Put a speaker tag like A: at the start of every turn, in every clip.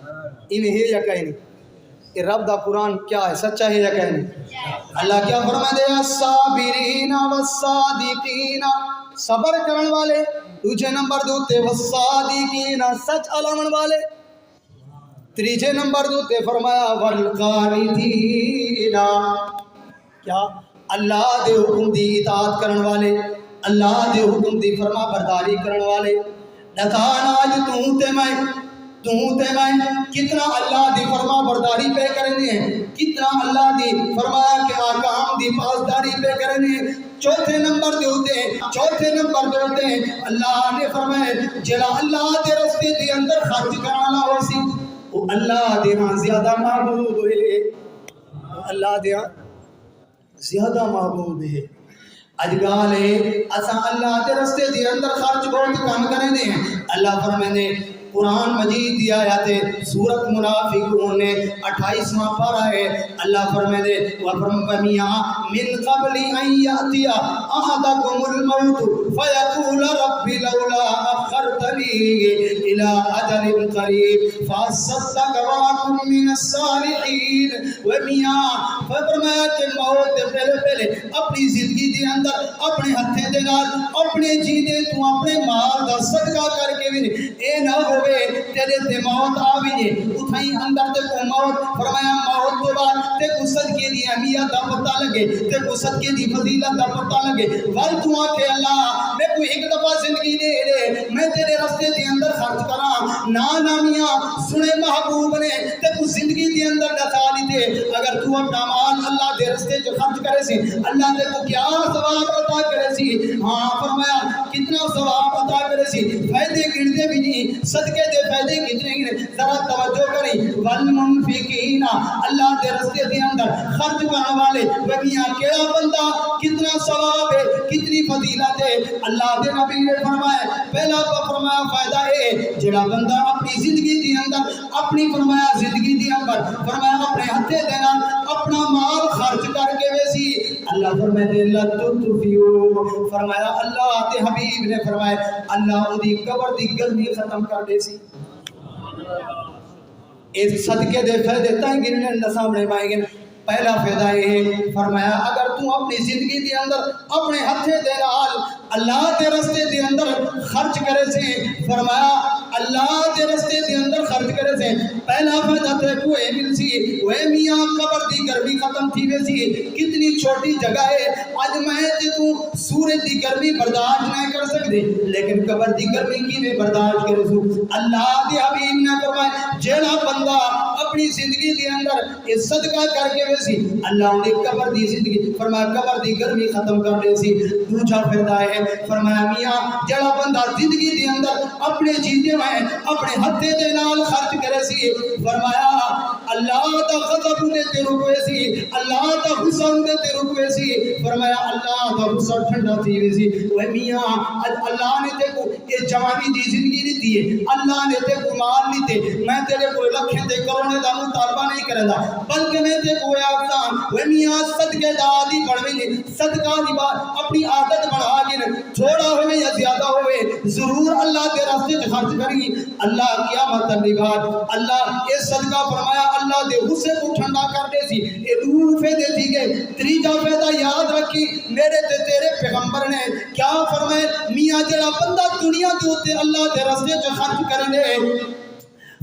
A: ایویں ہے یا کہیں نہیں؟ یہ رب دا قرآن کیا ہے، سچا ہے یا کہیں نہیں؟ اللہ کیا فرما دے الصابرین والصادقین، صبر کرن والے، دوجے نمبر دوتے والصادقین، سچ علامن والے، تیجے نمبر دوتے فرمایا والقانتین، کیا اللہ دے حکم دی اطاعت کرن والے، اللہ دے حکم دی فرما برداری کرن والے۔ نتان آج تو تے میں کتنا اللہ دی فرما برداری پہ کرنے ہیں، کتنا اللہ دی فرمایا کہ آکام دی پاسداری پہ کرنے ہیں۔ چوتھے نمبر دے اللہ نے فرمایا جلا اللہ دے رستے دے اندر خرچ کرانا ہو سی وہ اللہ دے ہاں زیادہ محبوب ہے، اللہ دے ہاں زیادہ محبوب ہے۔ اجگال ہے اسا اللہ دے رستے دے اندر خرچ بہت کم کرنے ہیں۔ اللہ فرمانے قرآن مجید دی آیات سورت منافقون نے 28واں پارہ ہے، اللہ فرمانے وَفَرْمَمِيَا مِنْ قَبْلِ أَنْ يَأْتِيَ أَحَدَكُمُ الْمَوْتُ فَيَقُولَ رَبِّ لَوْلَا أَخَّرْتَنِي إِلَىٰ أَجَلٍ قَرِيبٍ فَأَصَّدَّقَ وَأَكُن مِّنَ الصَّالِحِينَ۔ وَمِيَا فرمایا کہ موت پہلے اپنی زندگی دے اندر اپنے ہتھے دے نال اپنے جی دے تو اپنے مال دا صدقہ کر کے بھی اے نہ ہوئے تیرے تے موت آوی اتھائی اندر تے کو موت فرمایا موت تو بعد تے کو صدقے دی اہمیت دا پتہ لگے، تے کو صدقے دی فضیلت دا پتہ لگے۔ ول تو آکھے اللہ میں کوئی ایک دفعہ زندگی دے میں تیرے راستے دے اندر خرچ کراں، نا میاں سنے محبوب نے تے کو زندگی دے اندر دکھا دیتے اگر تو اپنا مال اللہ دے راستے جو خرچ کرے سی اللہ تے کو کیا ثواب عطا کرے سی۔ ہاں فرمایا کتنا ثواب عطا کرے سی، فائدے گنتے بھی نہیں، صدقے دے فائدے کتنے گنے، ذرا توجہ کریں۔ والمنفقین اللہ دے راستے دے اندر خرچ کرنے والے وہیاں کیڑا بندہ کتنا ثواب ہے کتنی فضیلت ہے۔ اللہ دے نبی نے فرمایا پہلا فرمایا فائدہ ہے جڑا بندہ اپنی زندگی دے اندر اپنی فرمایا زندگی دے اندر فرمایا اپنے ہتھے دے نال اپنا مال خرچ کر کے ویسی اللہ فرماتے لَتُطْفِئُوا، فرمایا اللہ دے حبیب نے فرمایا اللہ اودی قبر دی گرمی ختم کر دے سی۔ اس صدقے دے فائدے تائیں گننے نہ سامنے پائیں گے۔ پہلا فائدہ یہ ہے فرمایا اگر تو اپنی زندگی دے اندر اپنے ہتھے دے نال اللہ دے راستے دے اندر خرچ کرے سے فرمایا اللہ دے راستے دے اندر خرچ کرے سے پہلا فائدہ تے کوئی مل سی وہ میاں قبر دی گرمی ختم تھی وے سی۔ کتنی چھوٹی جگہ ہے اج میں تے تو سورج دی گرمی برداشت نہیں کر سکتے لیکن قبر دی گرمی کیویں برداشت کرے سو۔ اللہ دے حبیب نے فرمایا جڑا بندہ اپنی زندگی دے اندر اس صدقہ کر کے ویسی اللہ نے قبر دی زندگی فرمایا قبر دی گرمی ختم کر دے سی۔ دوسرا فائدہ ہے فرمایا میاں جڑا بندہ زندگی دے اندر اپنے جیندے میں اپنے ہتھے دے نال خرچ کرے سی فرمایا اللہ دا غضب نے تے رکوے سی اللہ دا غصہ نے تے رکوے سی فرمایا اللہ دا غصہ ٹھنڈا تھی وے سی۔ اے میاں اللہ نے تے کو یہ جوانی دی زندگی دیتی ہے، اللہ نے تے کو مال دیتے، میں تیرے کو لکھیں تے کروڑے دا مطالبہ نہیں کرے دا بلکہ میں تے کو اے میاں صدقے دا عادی بڑھویں صدقہ دی بات اپنی عادت بڑھا گے تھوڑا ہوئے یا زیادہ ہوئے ضرور اللہ کے راستے میں خرچ کریں اللہ قیامت بعد اللہ یہ صدقہ فرمایا اللہ دے غصے کو ٹھنڈا کر دے سی۔ یہ دو فائدے تھی گئے۔ تیجا فائدہ یاد رکھی میرے تے تیرے پیغمبر نے کیا فرمایا میاں جڑا بندہ دنیا کے ہوتے اللہ دے راستے میں خرچ کرنے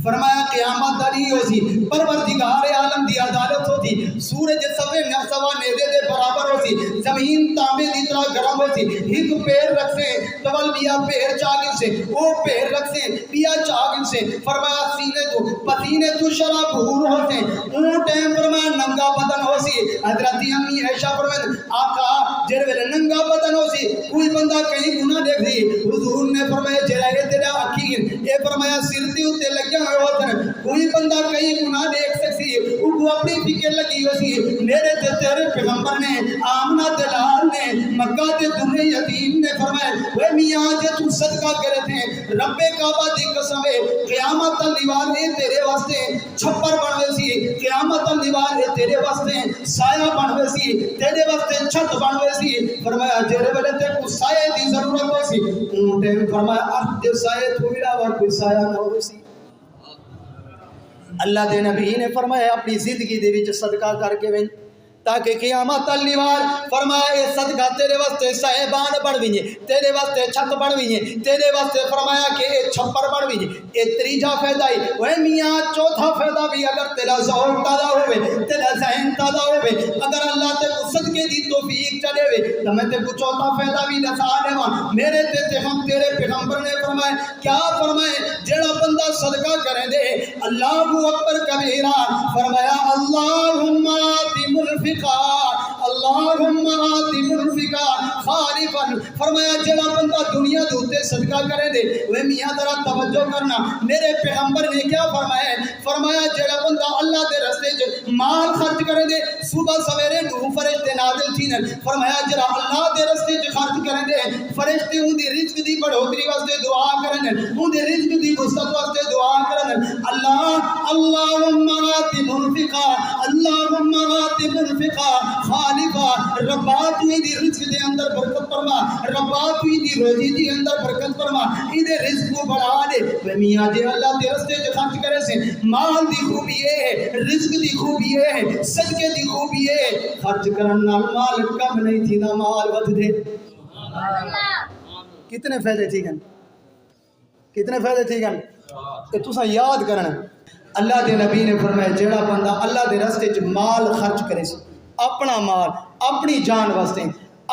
A: فرمایا قیامت داری ہو سی پروردگار عالم دی عدالت ہوتی سورج سوا نیزے دے برابر ہو سی زمین تانبے دی طرح گرم ہو سی ایک پیر رکھ سے تول بیا پیر چاگن سے او پیر رکھ سے بیا چاگن سے فرمایا سینے تو پسینے تو شراب بھور ہو سے اون ٹائم فرمایا ننگا بدن ہو سی حضرت امی عائشہ فرمایا آقا جڑے ویلے ننگا بدن ہو سی کوئی بندہ کہیں گناہ دیکھ دی حضور نے فرمایا جڑا اے تیرا اکھیر اے فرمایا سر تے اوتے لگیا کوئی بندہ کئی گناہ دیکھ سکتی وہ اپنی فکر لگی ہو سی میرے تے تیرے پیغمبر نے آمنہ دلال نے مکہ تے دنیا یتیم نے فرمایا وہ میاں جے تو صدقہ کرے تھے رب کعبہ دی قسم ہے قیامت دیوار ہے تیرے واسطے چھپر بنوے سی قیامت دیوار ہے تیرے واسطے سایہ بنوے سی تیرے واسطے چھت بنوے سی فرمایا جڑے ویلے تے کو سایہ دی ضرورت ہو سی اون ٹائم فرمایا ارض دے سایہ تو میرا اور کوئی سایہ نہ ہو سی اللہ دے نبی نے فرمایا اپنی زندگی دے وچ صدقہ کر کے وین تاکہ قیامت اللیوار فرمایا اے صدقہ تیرے واسطے صاحبان بڑھ وینے، تیرے واسطے چھت بڑھ وینے، تیرے واسطے فرمایا کہ اے چھپر بڑھ وینے۔ اے تریجا فائدہ ہی وہ میاں چوتھا فائدہ بھی اگر تیرا ذوق تازہ ہوئے، تیرا ذہن تازہ ہوئے، اگر اللہ تے کو صدقے دی توفیق چلے ہوئے تو میں تے کو چوتھا فائدہ بھی دسا دیواں۔ میرے تے ہم تیرے پیغمبر نے فرمایا کیا فرمائے جڑا بندہ صدقہ کرے دے اللہ اکبر کبیرہ فرمایا اللہم آتی منفقا اللہم آتی منفقا خالفا فرمایا جڑا بندہ دنیا دوتے صدقہ کرے دے وہ میاں ذرا توجہ کرنا میرے پیغمبر نے کیا فرمایا فرمایا جڑا بندہ اللہ دے راستے چ مال خرچ کرے دے صبح سویرے نو فرشتے نازل تھین فرمایا جڑا اللہ دے راستے چ خرچ کرے دے فرشتے ان دی رزق دی بڑھوتری واسطے دعا کرن ان دے رزق دی وسعت واسطے دعا کرن اللہم آتی منفقا اللہم آتی منفقا خالفا ربا تو دی رزق دے اندر برکت فرما ربا تو دی روزی دی اندر برکت فرما ان دے رزق کو بڑھا دے وہ میاں جے اللہ دے راستے چ خرچ کرے سے مال دی خوبی ہے رزق دی خوبی ہے صدقے دی خوبی ہے خرچ کرن نال مال کم نہیں تھیندا مال ود دے کتنے فائدے تھی گن کتنے فائدے تھی گن کہ تساں یاد کرنا اللہ دے نبی نے فرمایا جڑا بندہ اللہ دے راستے چ مال خرچ کرے سے اپنا مال اپنی جان واسطے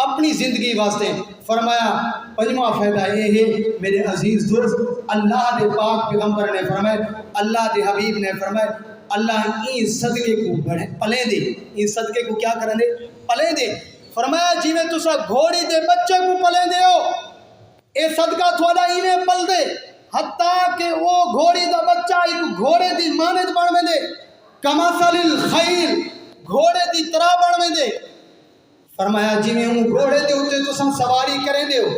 A: اپنی زندگی واسطے فرمایا پنجواں فائدہ یہ ہے میرے عزیز دوست اللہ دے پاک پیغمبر نے فرمایا اللہ دے حبیب نے فرمایا اللہ این صدقے کو بڑھے پلے دے این صدقے کو کیا کرنے دے پلے دے فرمایا جی میں تسا گھوڑی دے بچے کو پلے دے ہو اے صدقہ تھوڑا ایویں پل دے حتیٰ کہ وہ گھوڑی دا بچہ ایک گھوڑے دی مانند بن میں دے کمثل الخیل گھوڑے دی طرح بن میں دے فرمایا جی میں ہوں گھوڑے دے ہوتے تو سن سواری کریں دے ہو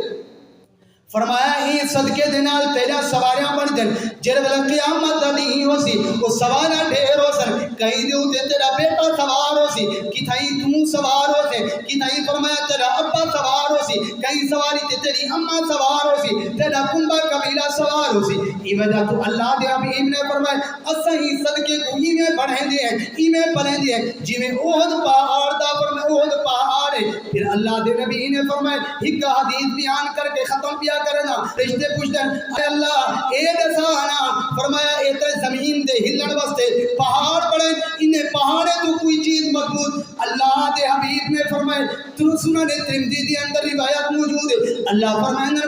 A: فرمایا ہی صدقے دے نال تیرا سواریاں بن دیں جر والا قیامت نہیں ہو سی وہ سواریاں ڈھیر ہو سن کہیں دے ہوتے تیرا بیٹا سوار ہو سی کتھائی تم سوار ہو سی کتھائی فرمایا تیرا ابا سوار ہو سی کہیں سواری تے تیری اماں سوار ہو سی تیرا کنبا قبیلہ سوار ہو سی ای وجہ تو اللہ دے حبیب نے فرمایا اسا ہی صدقے کو ہی میں بڑھیں دے ہیں ای میں پلیں دے ہیں جی میں احد پہاڑ دا فرمایا احد پہاڑ ہے پھر اللہ دے نبی نے فرمایا ایک حدیث بیان کر کے ختم کیا کرنا رشتے پوچھتے ہیں اے اللہ اے دسانا فرمایا اے تے زمین دے ہلن واسطے پہاڑ پڑے انہیں پہاڑے تو کوئی چیز مضبوط اللہ دے حبیب نے فرمایا سنن ترمذی دی اندر روایت موجود ہے اللہ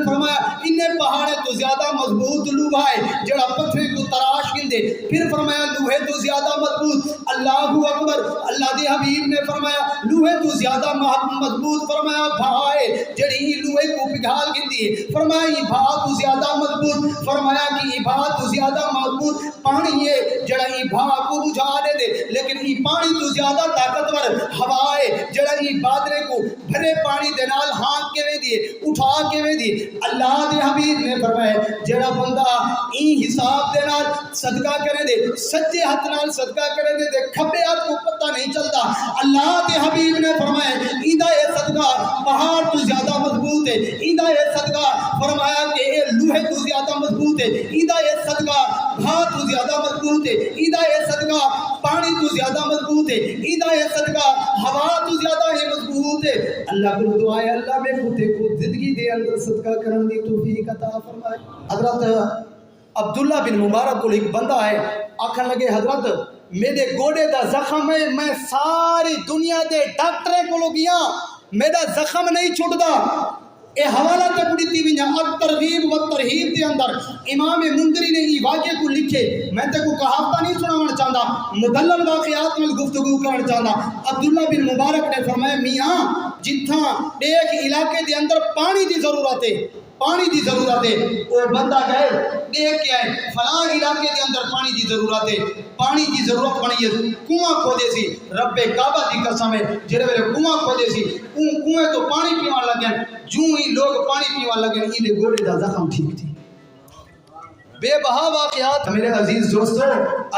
A: فرمایا انہیں پہاڑے تو زیادہ مضبوط لوہا ہے جڑا پتھر کو تراش کندے پھر فرمایا لوہے تو زیادہ مضبوط اللہ اکبر اللہ دے حبیب نے فرمایا لوہے تو زیادہ مضبوط فرمایا بھائے جڑی لوہے کو پگھال کندی ہے فرمایا یہ بھاگ تو زیادہ مضبوط فرمایا کہ یہ بھاگ تو زیادہ مضبوط پانی ہے جڑا یہ بھاگ کو بجھا دے دے لیکن یہ پانی تو زیادہ طاقتور ہوا ہے جڑا یہ بادرے کو بھرے پانی دے نال ہانک کے وے دیے اٹھا کے وے دیے اللہ دے حبیب نے فرمایا جڑا بندہ این حساب دے نال صدقہ کرے دے سچے ہاتھ نال صدقہ کرے دے کھبے ہاتھ کو پتہ نہیں چلتا اللہ دے حبیب نے فرمایا ایندا یہ صدقہ پہاڑ تو زیادہ مضبوط ہے ایندا یہ صدقہ فرمایا کہ اے لوہے تو زیادہ مضبوط ہے ایندا یہ صدقہ بھا تو زیادہ مضبوط ہے ایندا یہ صدقہ پانی تو زیادہ مضبوط ہے ایندا یہ صدقہ ہوا تو زیادہ ہی مضبوط ہے اللہ کو دعا ہے اللہ میں خودے کو زندگی دے اندر صدقہ کرن دی توفیق عطا فرمائے حضرت عبداللہ بن مبارک کو ایک بندہ ہے آکھن لگے حضرت میرے گوڑے دا زخم ہے میں ساری دنیا دے ڈاکٹرے کو گیا میرا زخم نہیں چھٹدا اے حوالہ تک دیتی بھی اب ترغیب و ترہیب دے اندر امام منذری نے یہ واقعے کو لکھے میں تے کو کہاوتہ نہیں سنانا چاہتا مدلل واقعات میں گفتگو کرنا چاہتا عبداللہ بن مبارک نے فرمایا میاں جتھاں ایک علاقے دے اندر پانی دی ضرورت ہے پانی دی ضرورت ہے وہ بندہ گئے دیکھ کے آئے فلاں علاقے دے اندر پانی دی ضرورت ہے پانی دی ضرورت بنی ہے کنواں کھودے سی رب کعبہ دی قسم ہے جڑے ویلے کنواں کھودے سی کنویں تو پانی پیوان لگے جو ہی لوگ پانی پیوان لگے ان دے گوڑے دا زخم ٹھیک تھی بے بہا واقعات.
B: میرے عزیز دوستو،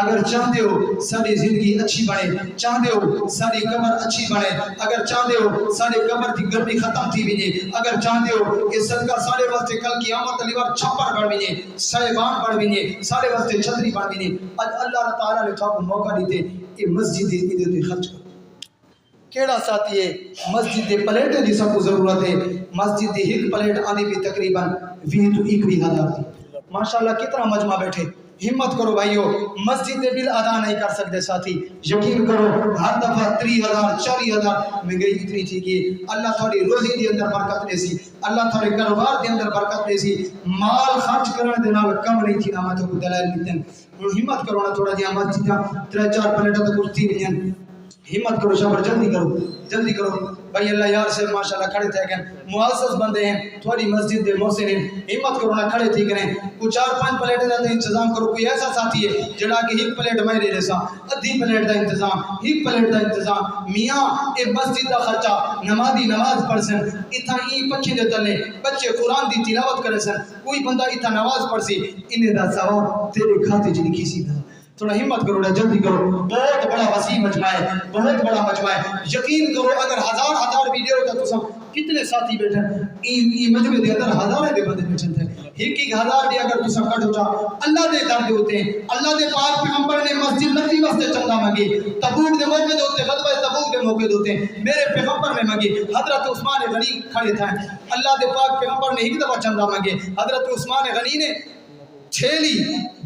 B: اگر چاہتے ہو ساری زندگی اچھی بنے، چاہتے ہو ساری قبر اچھی بنے، اگر چاہتے ہو ساری قبر کی گرمی ختم تھی بھی اگر چاہتے ہو کہ صدقہ سارے واسطے کل قیامت علی بار چھپر بڑھ بھی سائبان بڑھ بھی سارے واسطے چھتری بڑھ بھی اج اللہ تعالیٰ نے آپ کو موقع دیتے کہ مسجد ادھر خرچ کرو.
A: کیڑا ساتھی ہے
B: مسجد دے پلیٹیں جی سب کو ضرورت ہے. مسجد دی ایک پلیٹ آدھی بھی تقریباً 20-21,000 تھی.
A: ماشاءاللہ کتنا مجمع بیٹھے. ہمت کرو بھائیو، مسجد دے بل ادا نہیں کر سکتے ساتھی.
B: یقین کرو ہر دفعہ 30,000-40,000 مہنگائی اتنی تھی کہ اللہ تھوڑی روزی دے اندر برکت دے سی، اللہ تھوڑے کاروبار دے اندر برکت دے سی. مال خرچ کرنے دے نال کم نہیں تھی. نہ میں تو کو دلائل دیتے ہیں. ہمت کرو نا تھوڑا جہاں مسجد کا 3-4 پلیٹیں تو کچھ تھی نہیں. ہمت کرو شابر، جلدی کرو جلدی کرو. بھائی اللہ یار سے ماشاءاللہ کھڑے تھے کہ معزز بندے ہیں، تھوڑی مسجد دے محسن ہیں. ہمت کرو نہ کھڑے تھی کریں کوئی 4-5 پلیٹیں دا انتظام کرو. کوئی ایسا ساتھی ہے جڑا کہ ایک پلیٹ میں لے لیسا، ادھی پلیٹ دا انتظام، ایک پلیٹ دا انتظام. میاں ایک مسجد دا خرچہ، نمازی نماز پڑھ سن، اتھا ہی پچھے دے تلے بچے قرآن دی تلاوت کرے سن، کوئی بندہ اتھا نماز پڑھ سی، انہیں دا ثواب تیرے کھاتے چ لکھی سی. تھوڑا ہمت کرو نا، جلدی کرو. بہت بڑا وسیع مجمع ہے، بہت بڑا مجمع ہے. یقین کرو اگر ہزار ویڈیو کا تو سب کتنے ساتھی بیٹھے ای مجمع دے اندر ہزاریں دے بندے بیٹھے تھے. ایک ہزار بھی اگر تو سب کٹ ہو جا اللہ دے در دے ہوتے ہیں. اللہ دے پاک پیغمبر نے مسجد نبوی واسطے چندہ مانگی، تبوک دے موقع دے ہوتے، غزوہ تبوک دے موقع دے ہوتے. میرے پیغمبر نے مانگی، حضرت عثمان غنی کھڑے تھے. اللہ دے پاک پیغمبر نے ایک دفعہ چندہ مانگے. حضرت عثمان غنی نے تھیلی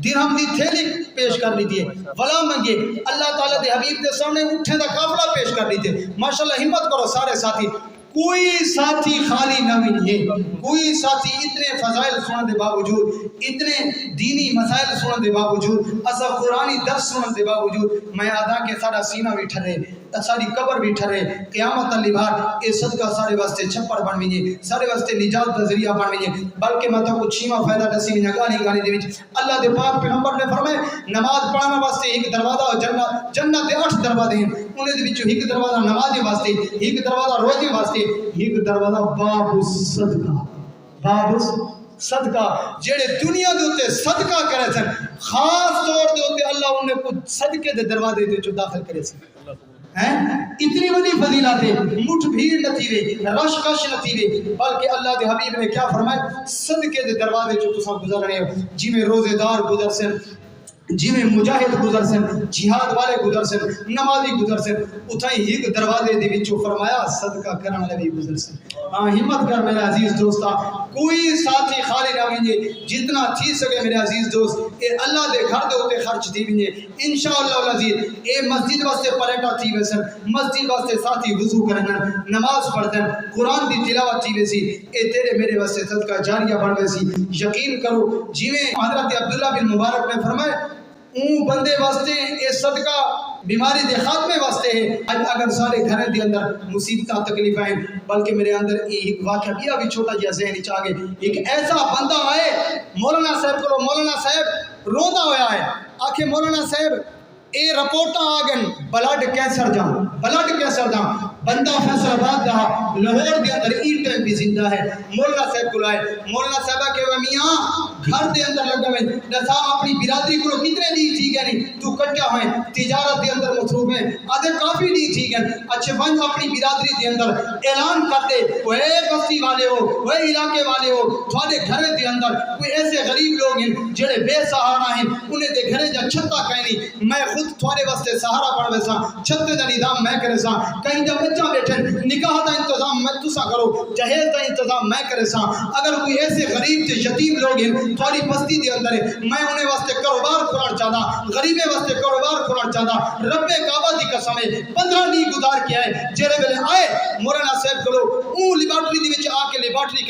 B: درہم دی تھیلی پیش کر لی تھی، ولا منگے. اللہ تعالیٰ دے حبیب دے سامنے اٹھے دا قافلہ پیش کر لی تھی. ماشاءاللہ ہمت کرو سارے ساتھی. کوئی ساتھی خالی نہ نہیں ہے. کوئی ساتھی اتنے فضائل سننے دے باوجود، اتنے دینی مسائل سننے دے باوجود، اصل قرآنی درس سننے دے باوجود میں آدھا کہ سارا سینہ بھی ٹھرے، ساری قبر بھی ٹھرے. قیامت علی بار اے صدقہ سارے واسطے چھپر بن ویجے، سارے واسطے نجات دا ذریعہ بن ویجے. بلکہ میں تو کچھ چھیواں فائدہ دسی ویجا گالی دے وچ. اللہ دے پاک پیغمبر نے فرمائے نماز پڑھنے واسطے ایک دروازہ جنت دے 8 دروازے ہیں. انہیں دے وچوں ایک دروازہ نماز واسطے، ایک دروازہ روزے واسطے، ایک دروازہ باب الصدقہ. باب صدقہ جڑے دنیا دے اوتے صدقہ کرے سن، خاص طور دے اوتے اللہ انہیں کچھ صدقے دے دروازے دے وچوں داخل کرے سن. اتنی بڑی فضیلت ہے. مٹھ بھیڑ نہ تھی وے، رش کش نہ تھی وے، بلکہ اللہ دے حبیب نے کیا فرمایا صدقے دے دروازے جو تساں گزر رہے ہو. جی میں روزے دار گزر سن، جی میں مجاہد گزر سن، جہاد والے گزر سن، نمازی گزر سن، اتھائی ایک دروازے دے وچوں فرمایا صدقہ کرنے والے بھی گزر سن. ہاں ہمت کر میرے عزیز دوستا، کوئی ساتھی خالی نہ وینجے. جتنا تھی سکے میرے عزیز دوست اے اللہ دے گھر دے ہوتے خرچ تھی وینجے انشاءاللہ العزیز. اے مسجد واسطے پلیٹا تھی ویسن، مسجد واسطے ساتھی وضو کرن، نماز پڑھن، قرآن دی تلاوت تھی ویسی. اے تیرے میرے واسطے صدقہ جاریہ بن ویسی. یقین کرو جویں حضرت عبداللہ بن مبارک نے فرمایا اون بندے واسطے اے صدقہ بیماری دے خاتمے واسطے ہے. اگر سارے گھریں دے اندر مصیبتاں تکلیفیں ہیں، بلکہ میرے اندر ایک واقعہ بھی چھوٹا جہا ذہن چ آ گئے. ایک ایسا بندہ آئے مولانا صاحب کو، مولانا صاحب روتا ہویا ہے، آکھے مولانا صاحب اے رپورٹاں آ گئے بلڈ کینسر دا. بندہ فیصل آباد دا لاہور دے اندر ای ٹائم بھی زندہ ہے. مولانا صاحب کو لائے، مولانا صاحبہ کہ وہ میاں گھر دے اندر لگا ہوئے نسا اپنی برادری کو کتنے نہیں تھی گئے نہیں تو کٹیا ہوئے تجارت دے اندر مصروف ہیں، آدھے کافی نہیں تھی گئے. اچھے ون اپنی برادری دے اندر اعلان کرتے وہ بستی والے ہو، وہ علاقے والے ہو، تھوڑے گھرے دے اندر کوئی ایسے غریب لوگ ہیں جڑے بے سہارا ہیں، انہیں دے گھرے جا چھتا کہیں نہیں، میں خود تھوڑے واسطے سہارا پڑھ ویسا، چھتے دا نظام میں کرے سا، کہیں جب بچہ بیٹھے نکاح دا انتظام میں تسا کرو، جہیز دا انتظام میں کرے سا. اگر کوئی ایسے غریب تے یتیم لوگ ہیں تھوڑی بستی دے اندر ہے، میں انہیں واسطے کاروبار کھولنا چاہتا، غریبے واسطے کاروبار کھولنا چاہتا. رب کعبہ دی قسم ہے 15 نہیں گزار کے آئے جڑے ویلے آئے مولانا صاحب کو اون لیبارٹری دی وچ آ کے لیبارٹری